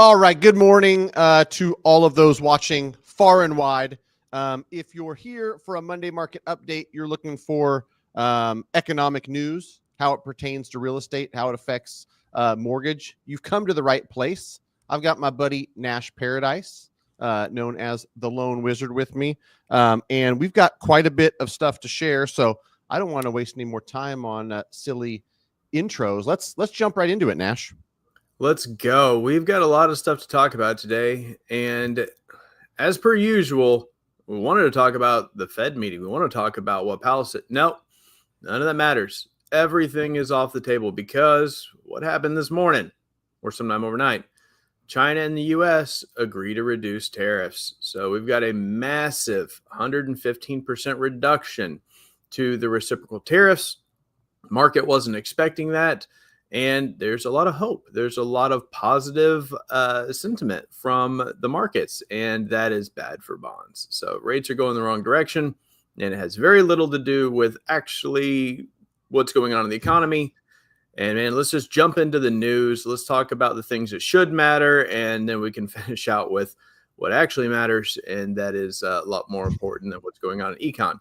All right. Good morning to all of those watching far and wide. If you're here for a Monday market update, you're looking for economic news, how it pertains to real estate, how it affects mortgage, you've come to the right place. I've got my buddy Nash Paradise, known as the Lone Wizard, with me. And we've got quite a bit of stuff to share. So I don't want to waste any more time on silly intros. Let's jump right into it, Nash. Let's go. We've got a lot of stuff to talk about today. And as per usual, we wanted to talk about the Fed meeting. We want to talk about what Powell said. No, none of that matters. Everything is off the table because what happened this morning or sometime overnight? China and the U.S. agree to reduce tariffs. So we've got a massive 115% reduction to the reciprocal tariffs. Market wasn't expecting that. And there's a lot of hope. There's a lot of positive sentiment from the markets, and that is bad for bonds. So rates are going the wrong direction, and it has very little to do with actually what's going on in the economy. And man, let's just jump into the news. Let's talk about the things that should matter, and then we can finish out with what actually matters, and that is a lot more important than what's going on in econ.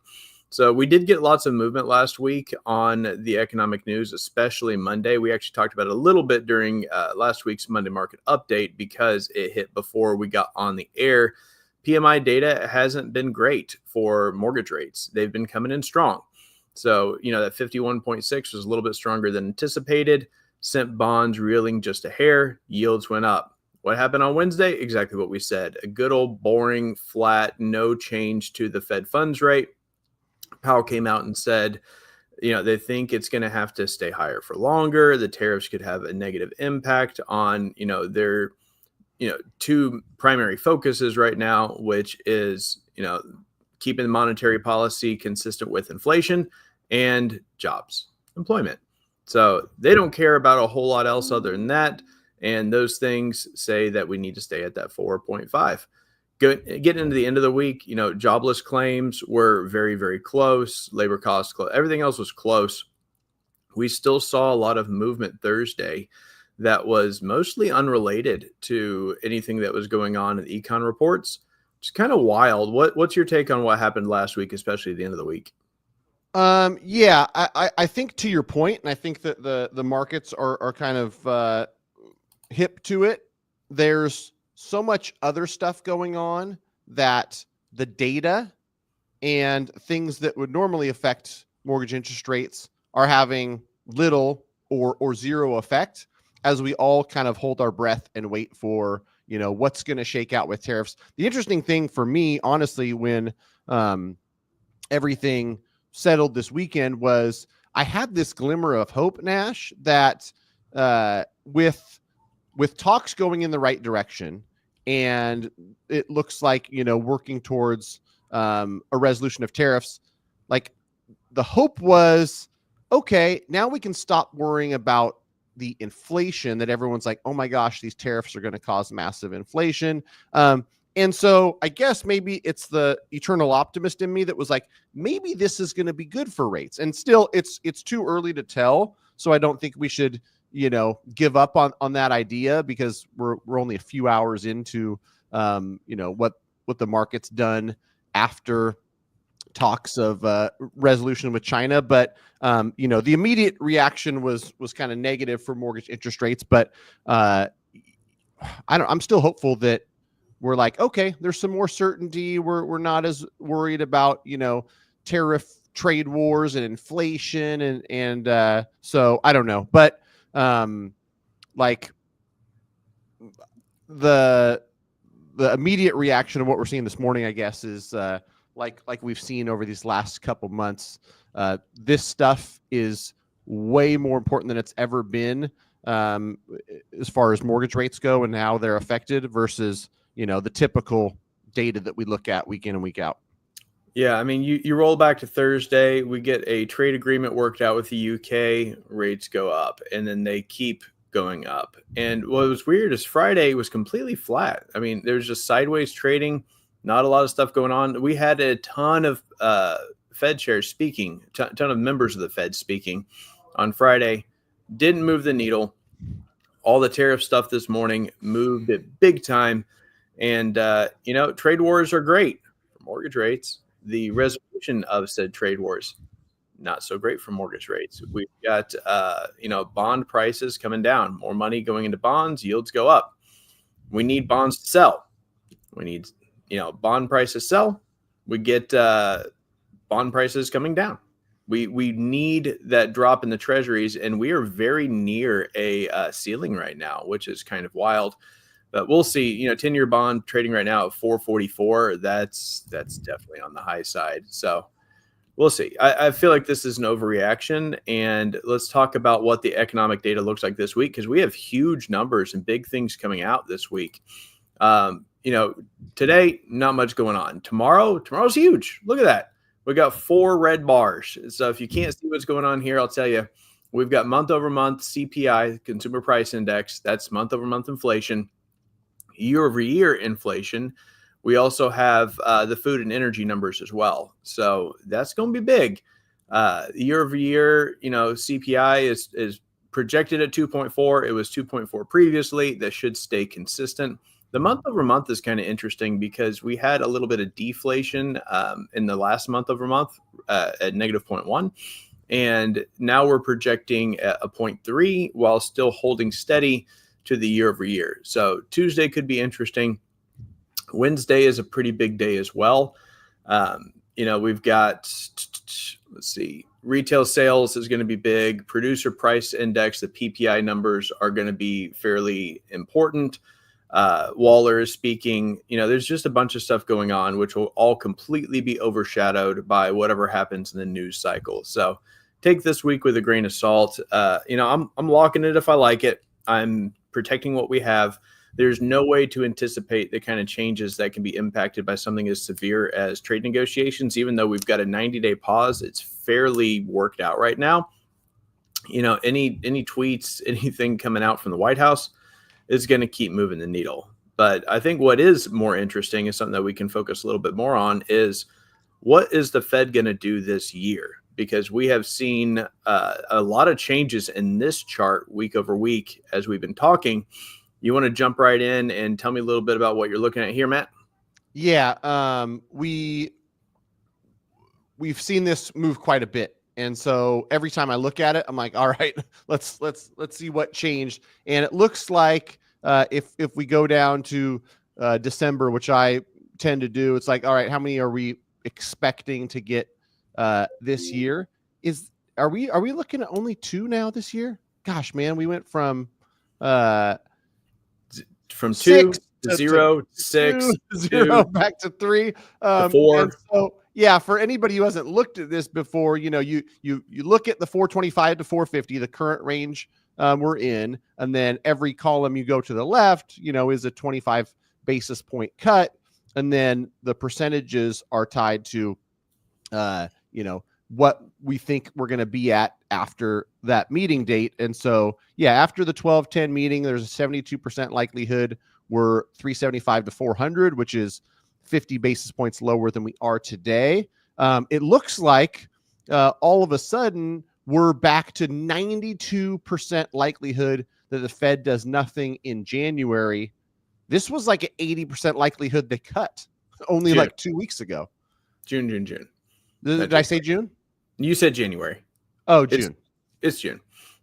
So we did get lots of movement last week on the economic news, especially Monday. We actually talked about it a little bit during last week's Monday market update because it hit before we got on the air. PMI data hasn't been great for mortgage rates. They've been coming in strong. So, that 51.6 was a little bit stronger than anticipated. Sent bonds reeling just a hair. Yields went up. What happened on Wednesday? Exactly what we said. A good old boring, flat, no change to the Fed funds rate. Powell came out and said, they think it's going to have to stay higher for longer. The tariffs could have a negative impact on, their, two primary focuses right now, which is, keeping monetary policy consistent with inflation and jobs, employment. So they don't care about a whole lot else other than that. And those things say that we need to stay at that 4.5. Getting into the end of the week, jobless claims were very, very close. Labor costs close. Everything else was close. We still saw a lot of movement Thursday that was mostly unrelated to anything that was going on in the econ reports. It's kind of wild. What's your take on what happened last week, especially at the end of the week? Yeah, I think to your point, and I think that the markets are kind of hip to it. There's so much other stuff going on that the data and things that would normally affect mortgage interest rates are having little or zero effect as we all kind of hold our breath and wait for, what's going to shake out with tariffs. The interesting thing for me, honestly, when everything settled this weekend was I had this glimmer of hope, Nash, that with talks going in the right direction, and it looks like, working towards a resolution of tariffs, like the hope was, okay, now we can stop worrying about the inflation that everyone's like, oh my gosh, these tariffs are going to cause massive inflation. And so I guess maybe it's the eternal optimist in me that was like, maybe this is going to be good for rates. And still it's too early to tell. So I don't think we should, give up on that idea because we're only a few hours into, what the market's done after talks of resolution with China. But the immediate reaction was kind of negative for mortgage interest rates. But I'm still hopeful that we're like, okay, there's some more certainty. We're not as worried about, tariff trade wars and inflation. And so I don't know, but like the immediate reaction of what we're seeing this morning, I guess, is like we've seen over these last couple months. This stuff is way more important than it's ever been as far as mortgage rates go and how they're affected versus, the typical data that we look at week in and week out. Yeah, I mean, you roll back to Thursday, we get a trade agreement worked out with the UK, rates go up, and then they keep going up. And what was weird is Friday was completely flat. I mean, there's just sideways trading, not a lot of stuff going on. We had a ton of Fed chairs speaking, ton of members of the Fed speaking on Friday, didn't move the needle. All the tariff stuff this morning moved it big time. And, trade wars are great for mortgage rates. The resolution of said trade wars, not so great for mortgage rates. We've got, bond prices coming down, more money going into bonds, yields go up. We need bonds to sell. We need, bond prices sell. We get bond prices coming down. We need that drop in the treasuries, and we are very near a ceiling right now, which is kind of wild. But we'll see. 10-year bond trading right now at 4.44. That's definitely on the high side. So we'll see. I feel like this is an overreaction. And let's talk about what the economic data looks like this week, because we have huge numbers and big things coming out this week. Today, not much going on. Tomorrow's huge. Look at that. We got 4 red bars. So if you can't see what's going on here, I'll tell you. We've got month-over-month CPI, Consumer Price Index. That's month-over-month inflation. Year-over-year inflation. We also have the food and energy numbers as well. So that's going to be big. Year-over-year, CPI is projected at 2.4. It was 2.4 previously. That should stay consistent. The month-over-month is kind of interesting because we had a little bit of deflation in the last month-over-month at negative 0.1. And now we're projecting a 0.3 while still holding steady to the year-over-year. So Tuesday could be interesting. Wednesday is a pretty big day as well. We've got, let's see, retail sales is going to be big. Producer price index, the PPI numbers are going to be fairly important. Waller is speaking. There's just a bunch of stuff going on, which will all completely be overshadowed by whatever happens in the news cycle. So take this week with a grain of salt. I'm locking it if I like it. I'm protecting what we have. There's no way to anticipate the kind of changes that can be impacted by something as severe as trade negotiations. Even though we've got a 90-day pause, it's fairly worked out right now. Any tweets, anything coming out from the White House is going to keep moving the needle. But I think what is more interesting is something that we can focus a little bit more on is what is the Fed going to do this year? Because we have seen a lot of changes in this chart week over week as we've been talking. You want to jump right in and tell me a little bit about what you're looking at here, Matt? Yeah, we've seen this move quite a bit. And so every time I look at it, I'm like, all right, let's see what changed. And it looks like if we go down to December, which I tend to do, it's like, all right, how many are we expecting to get this year? Are we looking at only 2 now this year? Gosh, man, we went from 2 6 to 0, 6 to 0 back to 3, to 4. And so, yeah, for anybody who hasn't looked at this before, you look at the 425 to 450, the current range we're in, and then every column you go to the left, is a 25 basis point cut, and then the percentages are tied to, what we think we're going to be at after that meeting date. And so, yeah, after the 12-10 meeting, there's a 72% likelihood we're 375 to 400, which is 50 basis points lower than we are today. It looks like all of a sudden we're back to 92% likelihood that the Fed does nothing in January. This was like an 80% likelihood they cut only June. like 2 weeks ago. June. Did I say June? You said January. Oh, June. It's June.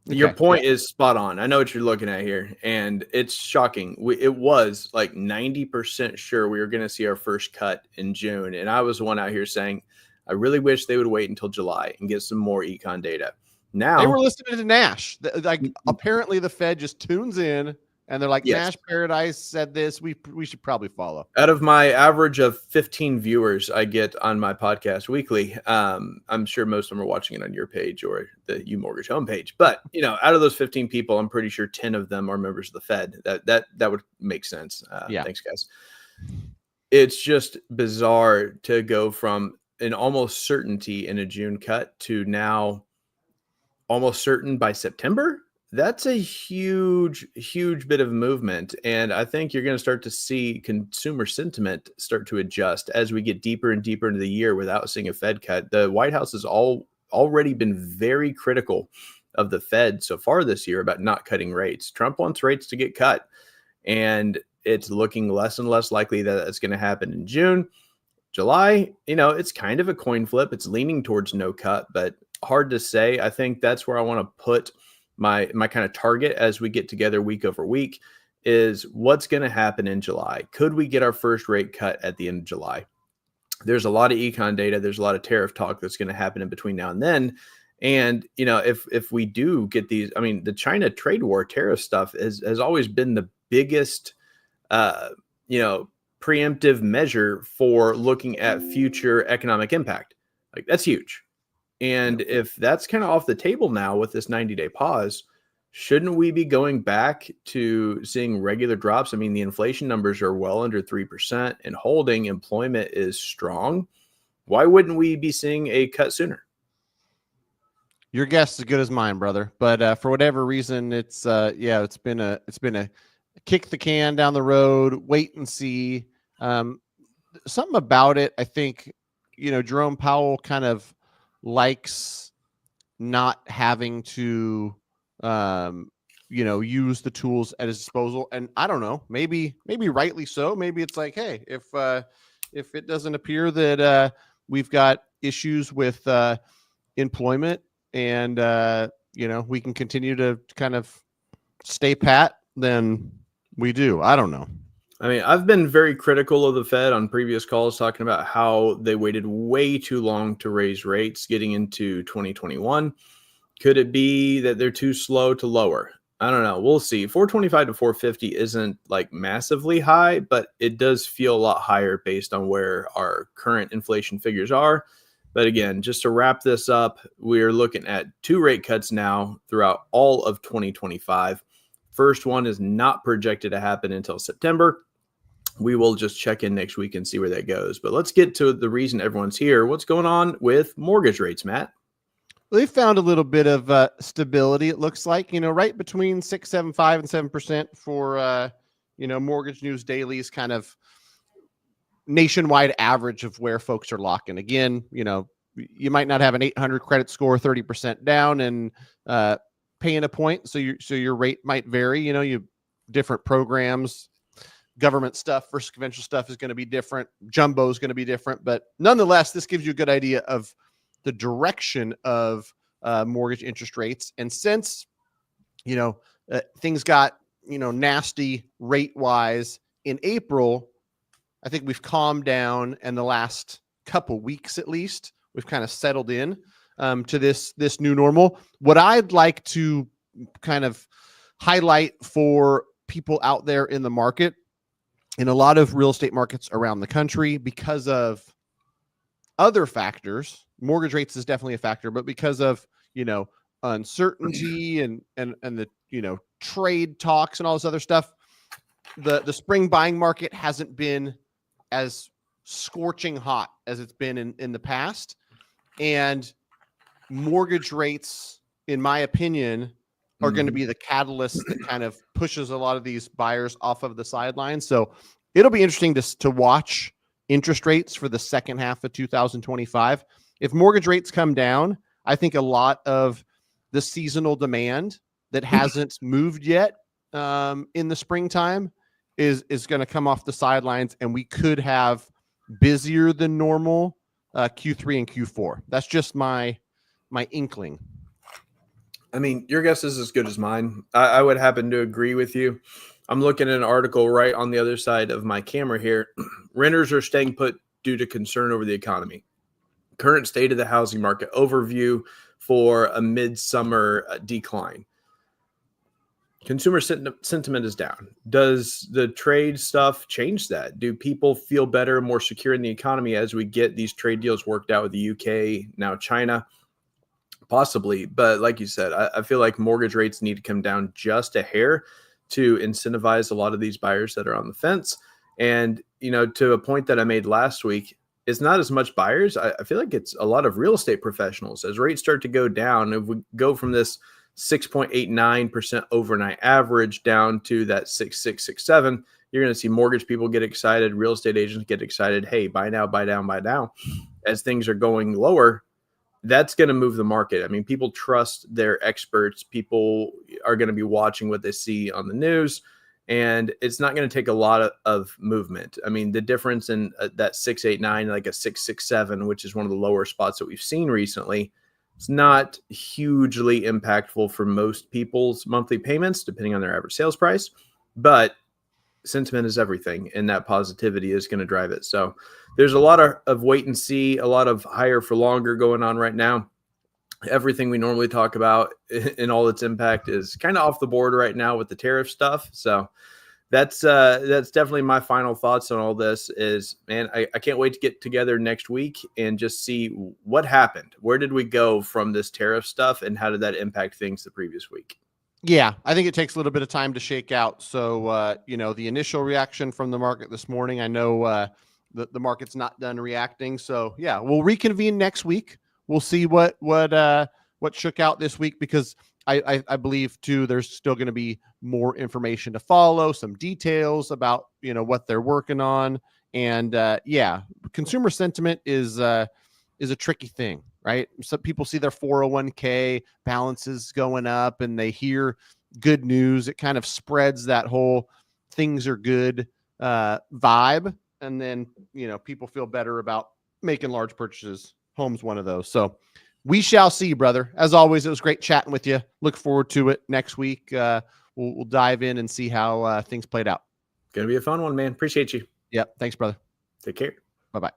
Okay, Your point is spot on. I know what you're looking at here, and it's shocking. It was like 90% sure we were going to see our first cut in June, and I was the one out here saying, I really wish they would wait until July and get some more econ data. Now They were listening to Nash. Like apparently the Fed just tunes in and they're like, Yes. Nash Paradise said this. We should probably follow. Out of my average of 15 viewers I get on my podcast weekly, I'm sure most of them are watching it on your page or the UMortgage homepage. But out of those 15 people, I'm pretty sure 10 of them are members of the Fed. That would make sense. Yeah. Thanks, guys. It's just bizarre to go from an almost certainty in a June cut to now almost certain by September. That's a huge bit of movement. And I think you're going to start to see consumer sentiment start to adjust as we get deeper and deeper into the year without seeing a Fed cut. The White House has already been very critical of the Fed so far this year about not cutting rates. Trump wants rates to get cut, and it's looking less and less likely that it's going to happen in June. July, it's kind of a coin flip. It's leaning towards no cut, but hard to say. I think that's where I want to put my kind of target as we get together week over week is what's going to happen in July. Could we get our first rate cut at the end of July? There's a lot of econ data. There's a lot of tariff talk that's going to happen in between now and then. And, if we do get these, the China trade war tariff stuff has always been the biggest, preemptive measure for looking at future economic impact. Like that's huge. And if that's kind of off the table now with this 90-day pause, shouldn't we be going back to seeing regular drops? The inflation numbers are well under 3% and holding. Employment is strong. Why wouldn't we be seeing a cut sooner? Your guess is as good as mine, brother. But for whatever reason, it's been a kick the can down the road, wait and see. Something about it, I think, Jerome Powell kind of likes not having to, use the tools at his disposal. And I don't know, maybe rightly so. Maybe it's like, hey, if it doesn't appear that we've got issues with employment and, we can continue to kind of stay pat, then we do. I don't know. I've been very critical of the Fed on previous calls talking about how they waited way too long to raise rates getting into 2021. Could it be that they're too slow to lower? I don't know. We'll see. 425 to 450 isn't like massively high, but it does feel a lot higher based on where our current inflation figures are. But again, just to wrap this up, we're looking at 2 rate cuts now throughout all of 2025. First one is not projected to happen until September. We will just check in next week and see where that goes. But let's get to the reason everyone's here. What's going on with mortgage rates, Matt? They found a little bit of stability, it looks like, right between 6.75 and 7% for, Mortgage News Daily's kind of nationwide average of where folks are locking. Again, you might not have an 800 credit score, 30% down and paying a point. So your rate might vary, you different programs. Government stuff versus conventional stuff is going to be different. Jumbo is going to be different, but nonetheless, this gives you a good idea of the direction of mortgage interest rates. And since, things got, nasty rate wise in April, I think we've calmed down, and the last couple weeks, at least, we've kind of settled in to this new normal. What I'd like to kind of highlight for people out there in the market, in a lot of real estate markets around the country, because of other factors, mortgage rates is definitely a factor, but because of, uncertainty and the, trade talks and all this other stuff, the spring buying market hasn't been as scorching hot as it's been in the past. And mortgage rates, in my opinion, are going to be the catalyst that kind of pushes a lot of these buyers off of the sidelines. So it'll be interesting to watch interest rates for the second half of 2025. If mortgage rates come down, I think a lot of the seasonal demand that hasn't moved yet in the springtime is going to come off the sidelines, and we could have busier than normal Q3 and Q4. That's just my inkling. I mean, your guess is as good as mine. I would happen to agree with you. I'm looking at an article right on the other side of my camera here. Renters are staying put due to concern over the economy. Current state of the housing market overview for a midsummer decline. Consumer sentiment is down. Does the trade stuff change that? Do people feel better, more secure in the economy as we get these trade deals worked out with the UK, now China? Possibly. But like you said, I feel like mortgage rates need to come down just a hair to incentivize a lot of these buyers that are on the fence. And, you know, to a point that I made last week, it's not as much buyers. I feel like it's a lot of real estate professionals. As rates start to go down, if we go from this 6.89% overnight average down to that 6.667, you're going to see mortgage people get excited, real estate agents get excited. Hey, buy now, buy down, buy now. As things are going lower, that's going to move the market. I mean, people trust their experts. People are going to be watching what they see on the news, and it's not going to take a lot of movement. I mean, the difference in that 689, like a 667, which is one of the lower spots that we've seen recently, it's not hugely impactful for most people's monthly payments, depending on their average sales price, but sentiment is everything, and that positivity is going to drive it. So there's a lot of wait and see, a lot of higher for longer going on right now. Everything we normally talk about in all its impact is kind of off the board right now with the tariff stuff. So that's definitely my final thoughts on all this is, man, I can't wait to get together next week and just see what happened. Where did we go from this tariff stuff, and how did that impact things the previous week? Yeah, I think it takes a little bit of time to shake out. So, you know, the initial reaction from the market this morning, I know the market's not done reacting. So, yeah, we'll reconvene next week. We'll see what shook out this week, because I believe too there's still going to be more information to follow, some details about, you know, what they're working on, and yeah, consumer sentiment is a tricky thing, right? Some people see their 401k balances going up and they hear good news. It kind of spreads that whole things are good vibe. And then, you know, people feel better about making large purchases. Home's one of those. So we shall see, brother. As always, it was great chatting with you. Look forward to it next week. We'll dive in and see how things played out. Gonna be a fun one, man. Appreciate you. Yep. Thanks, brother. Take care. Bye-bye.